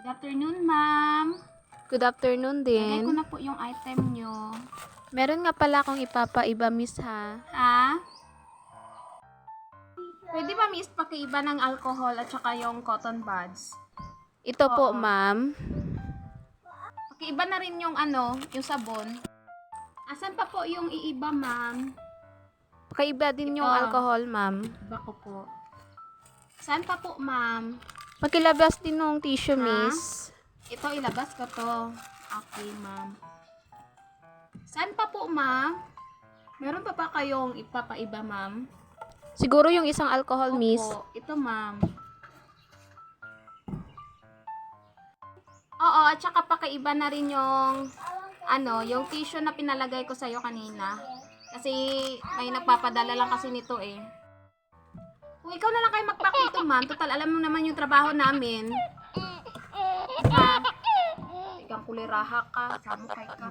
Good afternoon, ma'am. Good afternoon Lagay ko din. na po yung item nyo. Meron nga pala akong ipapaiba, miss ha. Ha? Pwede ba, miss, pakiiba ng alcohol at saka yung cotton buds? Ito po, Oo. ma'am. Pakiiba na rin yung yung sabon. Asan pa po yung iiba, ma'am? Pakaiba din yung Ito. alcohol, ma'am. Iba ko po. Saan pa po, ma'am? Pakilabas din ng tissue, Ha? miss. Ito, ilabas ko to. Okay, ma'am. Saan pa po, ma'am? Meron pa ba kayong ipapaiba, ma'am? Siguro yung isang alcohol, miss. Opo. Ito, ma'am. Oo, at saka pakaiba na rin yung yung tissue na pinalagay ko sa'yo kanina. Kasi may nagpapadala lang kasi nito eh. Kung ikaw na lang kayo mag-pack dito, ma'am. Total, alam mo naman yung trabaho namin. Ha? Igang kuliraha ka. Samukay ka.